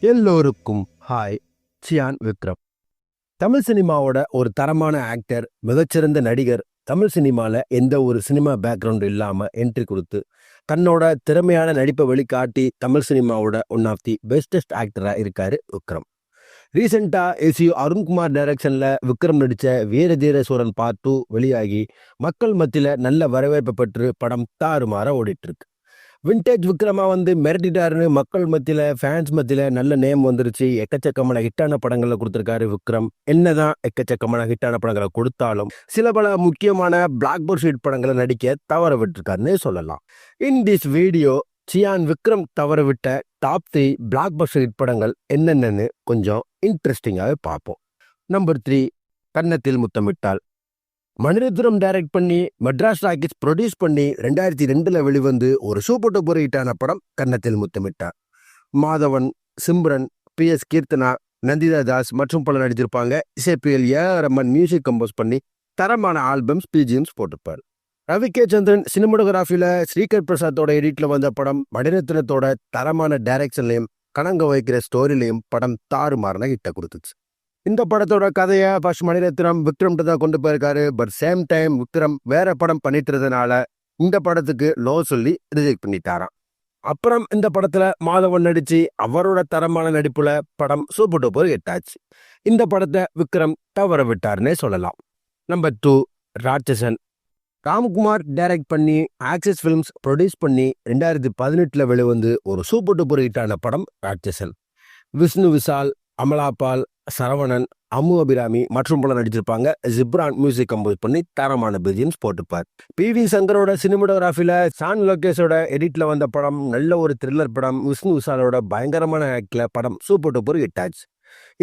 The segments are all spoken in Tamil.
எல்லோருக்கும் ஹாய். சியான் விக்ரம் தமிழ் சினிமாவோட ஒரு தரமான ஆக்டர், மிகச்சிறந்த நடிகர். தமிழ் சினிமாவில் எந்த ஒரு சினிமா பேக்ரவுண்ட் இல்லாமல் என்ட்ரி கொடுத்து தன்னோட திறமையான நடிப்பை வெளிக்காட்டி தமிழ் சினிமாவோட ஒன் ஆஃப் தி பெஸ்டஸ்ட் ஆக்டராக இருக்காரு விக்ரம். ரீசெண்டாக ஏசியு அருண்குமார் டைரக்ஷனில் விக்ரம் நடித்த வீர தீர சூரன் பார்ட் 2 வெளியாகி மக்கள் மத்தியில் நல்ல வரவேற்பு பெற்று படம் தாறுமாற ஓடிட்டுருக்கு. விண்டேஜ் விக்ரமா மிரட்டிட்டாருன்னு மக்கள் மத்தியில், ஃபேன்ஸ் மத்தியில் நல்ல நேம் வந்துருச்சு. எக்கச்சக்கமான ஹிட்டான படங்களை கொடுத்துருக்காரு விக்ரம். என்னதான் எக்கச்சக்கமான ஹிட்டான படங்களை கொடுத்தாலும் சில பல முக்கியமான பிளாக் பஸ்டர் படங்களை நடிக்க தவற விட்டுருக்காருன்னு சொல்லலாம். In this video Chiyaan Vikram தவற விட்ட டாப் 3 பிளாக் பஸ்டர் படங்கள் என்னென்னு கொஞ்சம் இன்ட்ரெஸ்டிங்காகவே பார்ப்போம். நம்பர் 3, கன்னத்தில் முத்தமிட்டால். மணிரத்னம் டைரக்ட் பண்ணி மெட்ராஸ் டாக்கீஸ் ப்ரொடியூஸ் பண்ணி 2002 வெளிவந்து ஒரு சூப்பர் டூப்பர் ஹிட்டான படம் கன்னத்தில் முத்தமிட்டார். மாதவன், சிம்ரன், PS கீர்த்தனா, நந்திதா தாஸ் மற்றும் பல நடிச்சிருப்பாங்க. இசைப்பியல் ரமன் மியூசிக் கம்போஸ் பண்ணி தரமான ஆல்பம்ஸ், பிஜிஎம்ஸ் போட்டிருப்பார். ரவி கே சந்திரன் சினிமோட்டோகிராஃபியில் ஸ்ரீகர் பிரசாத்தோட எடிட்டில் வந்த படம் மணிரத்னத்தோட தரமான டைரக்ஷன்லையும் கணங்க வைக்கிற ஸ்டோரிலையும் படம் தாறுமாறான ஹிட்டை கொடுத்துச்சு. இந்த படத்தோட கதையை ஃபர்ஸ்ட் மணிரத்னம் விக்ரம்கிட்ட தான் கொண்டு போயிருக்காரு. பட் சேம் டைம் விக்ரம் வேற படம் பண்ணிட்டு இருந்ததுனால இந்த படத்துக்கு நோ சொல்லி ரிஜெக்ட் பண்ணிட்டாராம். அப்புறம் இந்த படத்துல மாதவன் நடிச்சு அவரோட தரமான நடிப்புல படம் சூப்பர் டூப்பர் ஹிட் ஆச்சு. இந்த படத்தை விக்ரம் தவற விட்டாருன்னே சொல்லலாம். நம்பர் 2, ராட்சசன். ராம்குமார் டைரக்ட் பண்ணி ஆக்சிஸ் ஃபிலிம்ஸ் ப்ரொடியூஸ் பண்ணி 2018 வெளிவந்து ஒரு சூப்பர் டூப்பர் ஹிட்டான படம் ராட்சசன். விஷ்ணு விஷால், அமலாபால், சரவணன், அம்மு அபிராமி மற்றும் பல நடிச்சிருப்பாங்க. ஜிப்ரான் மியூசிக் கம்போஸ் பண்ணி தரமான பிஜிஎம்ஸ் போட்டுப்பார். PV சங்கரோட சினிமோட்டோகிராஃபியில் சான் லோகேஷோட எடிட்டில் வந்த படம் நல்ல ஒரு த்ரில்லர் படம். விஷ்ணு விஷாலோட பயங்கரமான ஆக்டில் படம் சூப்பர் டூப்பர் ஹிட் ஆச்சு.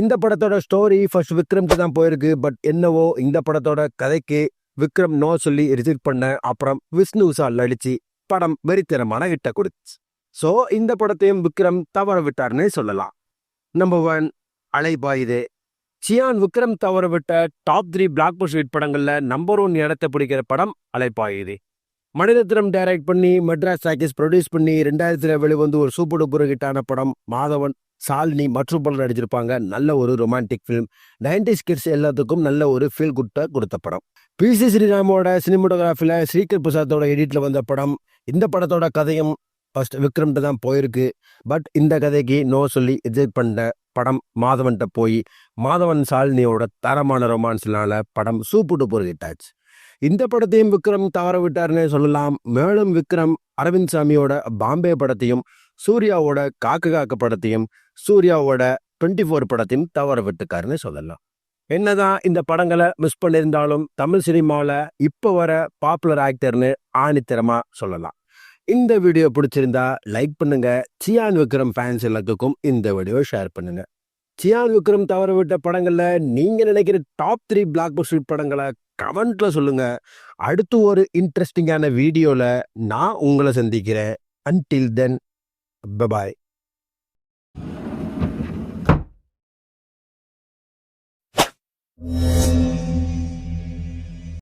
இந்த படத்தோட ஸ்டோரி ஃபர்ஸ்ட் விக்ரம்க்கு தான் போயிருக்கு. பட் என்னவோ இந்த படத்தோட கதைக்கு விக்ரம் நோ சொல்லி ரிஜெக்ட் பண்ண அப்புறம் விஷ்ணு விஷால் நடிச்சு படம் வெறித்தரமான ஹிட்டை கொடுத்துச்சு. ஸோ இந்த படத்தையும் விக்ரம் தவற விட்டார்னே சொல்லலாம். நம்பர் 1, அலைபாயுதே. சியான் விக்ரம் தவற விட்ட டாப் 3 பிளாக் பஸ்டர் படங்கள்ல நம்பர் 1 இடத்தை பிடிக்கிற படம் அலைபாயுதே. மணிரத்னம் டைரக்ட் பண்ணி மெட்ராஸ் டாக்கீஸ் ப்ரொடியூஸ் பண்ணி 2000 வெளிவந்து ஒரு சூப்பர் டூப்பர் ஹிட்டான படம். மாதவன், சாலினி மற்றும் பலர் நடிச்சிருப்பாங்க. நல்ல ஒரு ரொமான்டிக் ஃபிலிம். 90s கிட்ஸ் எல்லாத்துக்கும் நல்ல ஒரு ஃபீல் குட்டை கொடுத்த படம். PC ஸ்ரீராமோட சினிமோட்டோகிராஃபியில் ஸ்ரீகர் பிரசாத்தோட எடிட்டில் வந்த படம். இந்த படத்தோட கதையும் ஃபர்ஸ்ட் விக்ரம்கிட்ட தான் போயிருக்கு. பட் இந்த கதைக்கு நோ சொல்லி ரிஜெக்ட் பண்ண படம் மாதவன்கிட்ட போய் மாதவன் சாலினியோட தரமான ரொமான்ஸ்னால படம் சூப்பர் டூப்பர் ஹிட் ஆச்சு. இந்த படத்தையும் விக்ரம் தவற விட்டார்னே சொல்லலாம். மேலும் விக்ரம் அரவிந்த் சாமியோட பாம்பே படத்தையும், சூர்யாவோட காக்க காக்க படத்தையும், சூர்யாவோட 24 படத்தையும் தவற விட்டுக்காருன்னு சொல்லலாம். என்னதான் இந்த படங்களை மிஸ் பண்ணியிருந்தாலும் தமிழ் சினிமாவில் இப்போ வர பாப்புலர் ஆக்டர்னு ஆணித்தரமா சொல்லலாம். இந்த வீடியோ பிடிச்சிருந்தா லைக் பண்ணுங்க. சியான் விக்ரம் ஃபேன்ஸ் எல்லாத்துக்கும் இந்த வீடியோ ஷேர் பண்ணுங்க. சியான் விக்ரம் தவற விட்ட படங்கள்ல நீங்க நினைக்கிற டாப் 3 பிளாக் பஸ்டர் படங்களை கமெண்ட்ல சொல்லுங்க. அடுத்து ஒரு இன்ட்ரெஸ்டிங்கான வீடியோல நான் உங்களை சந்திக்கிறேன். Until then, bye-bye.